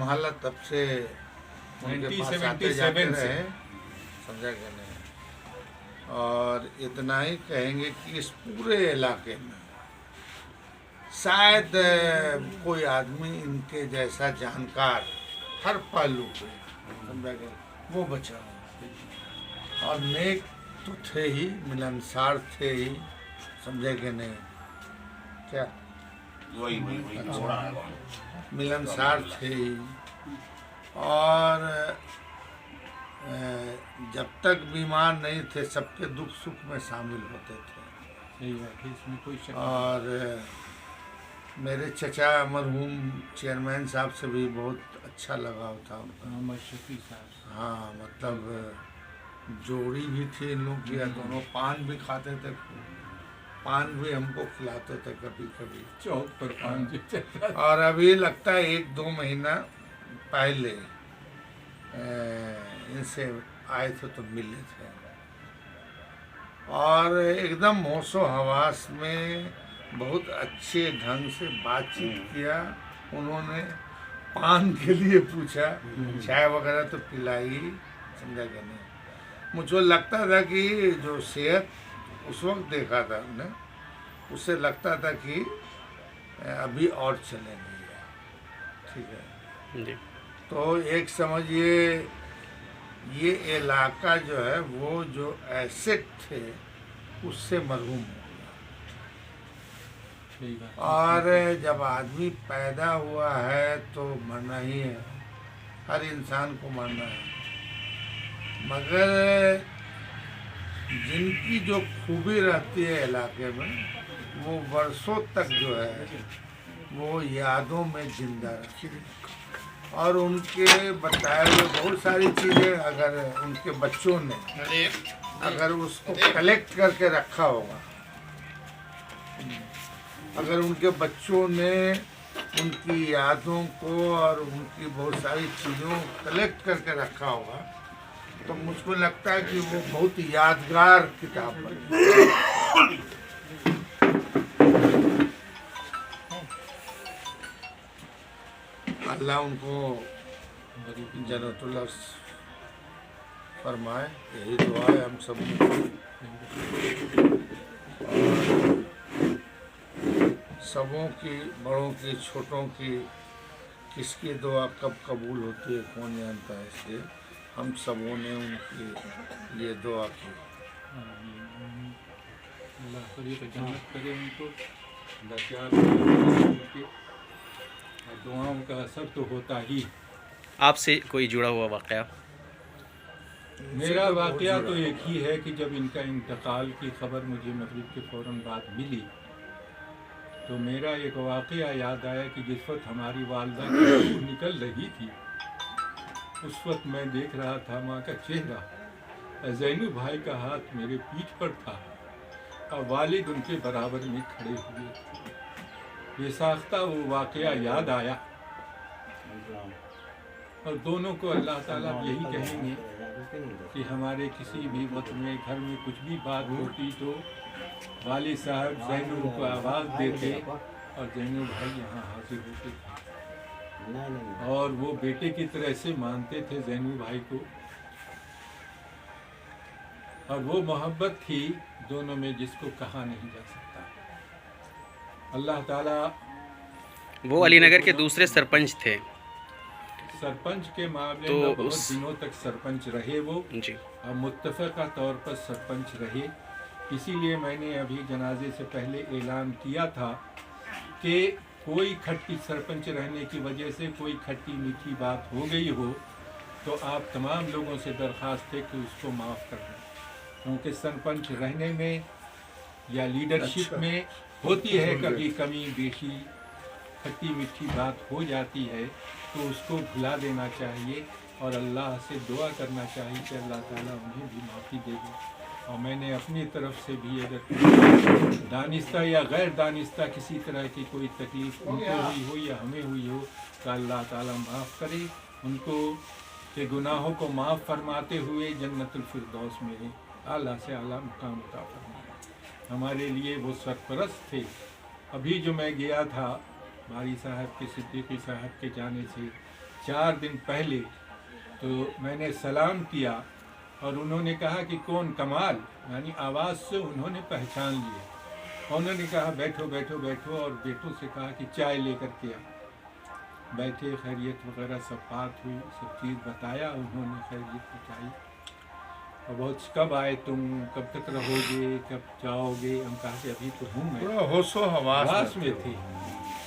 संभाला तब से उनके पास आते जाते रहे, समझा कि नहीं। और इतना ही कहेंगे कि इस पूरे इलाके में शायद कोई आदमी इनके जैसा जानकार हर पहलू पे, समझा कि वो बचा। और नेक तो थे ही, मिलनसार थे ही, समझे कि नहीं। क्या वही मिलनसार थे ही। और जब तक बीमार नहीं थे सबके दुख सुख में शामिल होते थे। इसमें कोई शक और मेरे चचा मरहूम चेयरमैन साहब से भी बहुत अच्छा लगाव था उनका। मोहम्मद शफी साहब, हाँ, मतलब जोड़ी भी थी इन लोग की, दोनों पान भी खाते थे, पान भी हमको खिलाते थे कभी कभी, चौक पर पान जो चलता था। और अभी लगता है 1-2 महीना पहले इनसे आए थे तो मिले थे। और एकदम होशो हवास में बहुत अच्छे ढंग से बातचीत किया। उन्होंने पान के लिए पूछा, चाय वगैरह तो पिलाई, समझा कि नहीं। मुझे लगता था कि जो सेहत उस वक्त देखा था हमने, उससे लगता था कि अभी और चलेंगे, ठीक है जी। तो एक समझिए ये इलाका जो है वो जो एसेट थे उससे मरहूम हो गया। सही बात। और जब आदमी पैदा हुआ है तो मरना ही है, हर इंसान को मरना है। मगर जिनकी जो खूबी रहती है इलाके में वो वर्षों तक जो है वो यादों में जिंदा रहती है। और उनके बताए हुए बहुत सारी चीज़ें अगर उनके बच्चों ने अगर उसको कलेक्ट करके रखा होगा, अगर उनके बच्चों ने उनकी यादों को और उनकी बहुत सारी चीज़ों को कलेक्ट करके रखा होगा तो मुझको लगता है कि वो बहुत यादगार किताब बनेगी। अल्लाह उनको जन्नतुल फरमाए, यही दुआ है हम सब की। सबों की, बड़ों की, छोटों की, किसकी दुआ कब कबूल होती है कौन जानता है, इसलिए हम सबों ने उनकी ये दुआ की। अल्लाह करे जन्नत करे उनको, उनके दुआओं का असर तो होता ही। आपसे कोई जुड़ा हुआ वाक़या? मेरा वाक़या तो एक ही है कि जब इनका इंतकाल की खबर मुझे मगरिब के फ़ौरन बाद मिली तो मेरा एक वाक़या याद आया कि जिस वक्त हमारी वालदा की रूह निकल रही थी उस वक्त मैं देख रहा था माँ का चेहरा, ज़ैनू भाई का हाथ मेरे पीठ पर था और वालिद उनके बराबर में खड़े हुए। ये साख्ता वो वाक़या याद आया और दोनों को अल्लाह ताला यही कहेंगे कि हमारे किसी भी वक्त में घर में कुछ भी बात होती तो वालिद साहब ज़ैनू को आवाज़ देते और ज़ैनू भाई यहाँ हाजिर होते थे और वो बेटे की तरह से मानते थे ज़ैनू भाई को। और वो मोहब्बत थी दोनों में जिसको कहा नहीं जा सकता। अल्लाह ताला। वो अलीनगर के दूसरे सरपंच थे। सरपंच के मामले तो में बहुत दिनों तक सरपंच रहे वो जी। और मुत्तफ़क़ा तौर पर सरपंच रहे। इसीलिए मैंने अभी जनाजे से पहले ऐलान किया था कि कोई खट्टी सरपंच रहने की वजह से कोई खट्टी मीठी बात हो गई हो तो आप तमाम लोगों से दरख्वास्त है कि उसको माफ़ कर दें, क्योंकि सरपंच रहने में या लीडरशिप में होती है कभी कमी बेशी, खट्टी मीठी बात हो जाती है तो उसको भुला देना चाहिए और अल्लाह से दुआ करना चाहिए कि अल्लाह ताला उन्हें भी माफ़ी दे दे। और मैंने अपनी तरफ से भी अगर दानिस्ता या गैर दानिस्ता किसी तरह की कोई तकलीफ़ उनको हुई हो या हमें हुई हो तो अल्लाह ताला माफ़ करे उनको, के गुनाहों को माफ़ फरमाते हुए जन्नतुल फिरदौस में आला से आला मुकाम अता फरमाए। हमारे लिए वो सरपरस्त थे। अभी जो मैं गया था बारी साहब के, सिद्दीकी साहब के जाने से 4 दिन पहले तो मैंने सलाम किया और उन्होंने कहा कि कौन कमाल, यानी आवाज़ से उन्होंने पहचान लिया। उन्होंने कहा बैठो बैठो बैठो, और बेटों से कहा कि चाय लेकर के आ। बैठे, खैरियत वगैरह सब बात हुई, सब चीज़ बताया उन्होंने, खैरियत बताई। और बहुत कब आए तुम, कब तक रहोगे, कब जाओगे? हम कहा कि अभी तो हूँ मैं, पूरा होशो हवास में थे।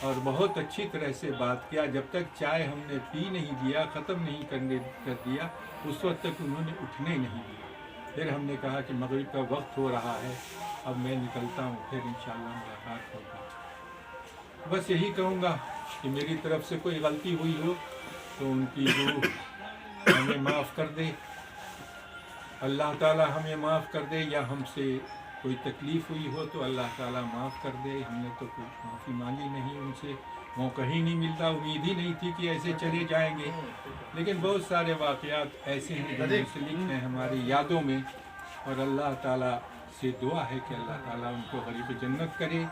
और बहुत अच्छी तरह से बात किया। जब तक चाय हमने पी नहीं दिया, ख़त्म नहीं कर दिया, उस वक्त तक उन्होंने उठने नहीं दिया। फिर हमने कहा कि मगरिब का वक्त हो रहा है, अब मैं निकलता हूँ, फिर इंशाअल्लाह मुलाकात होगी। बस यही कहूँगा कि मेरी तरफ से कोई गलती हुई हो तो उनकी रूह हमें माफ़ कर दे, अल्लाह ताला हमें माफ़ कर दे, या हमसे कोई तकलीफ़ हुई हो तो अल्लाह ताला माफ़ कर दे। हमने तो कोई माफ़ी मांगी नहीं उनसे, मौका ही नहीं मिलता, उम्मीद ही नहीं थी कि ऐसे चले जाएंगे। लेकिन बहुत सारे वाक़यात ऐसे हैं जो मुंसलिक हैं हमारी यादों में, और अल्लाह ताला से दुआ है कि अल्लाह ताला उनको ग़रीब जन्नत करे,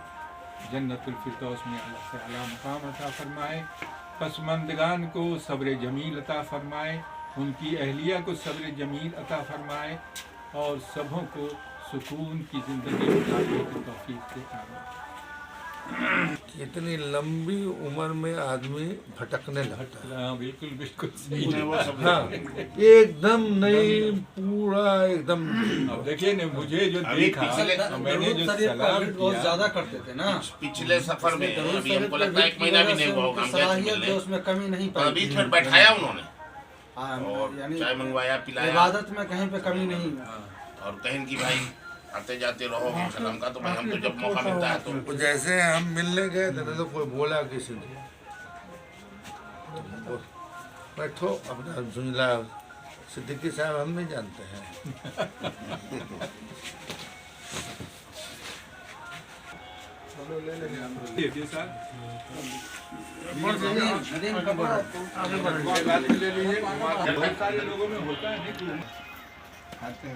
जन्नतुल फिरदौस में अल्लाह से आला मकाम अता फरमाए, पसमंदगान को सब्र जमील अता फरमाए, उनकी अहलिया को सब्र जमील अता फरमाए, और सबों को सुकून की ज़िंदगी गुजारने की तौफीक दे। कितनी लंबी उम्र में आदमी भटकने लगता है। हाँ, बिल्कुल बिल्कुल सही। हाँ, एकदम नहीं, पूरा एकदम। अब देखिए ना, मुझे जो देखा, मैंने जो सलाम बहुत किया, ज्यादा करते थे ना पिछले सफर में, अभी हमको लगता है 1 महीना भी नहीं हुआ होगा, हम गए थे सलाहियत मिलने। जो उसमें कमी नहीं तो पाई। अभी फिर बैठाया उन्होंने और यानी चाय मंगवाया, पिलाया, इबादत में कहीं पे कमी नहीं। और कहें कि भाई आते जाते रहोगे सलाम का, तो भाई हम तो जब मौका मिलता है तो जैसे हम मिलने गए थे तो कोई बोला किसी ने, बैठो अपना सुनिला, सिद्दीकी साहब हम नहीं जानते हैं। देखिए सर, बहुत सारे लोगों में होता है कि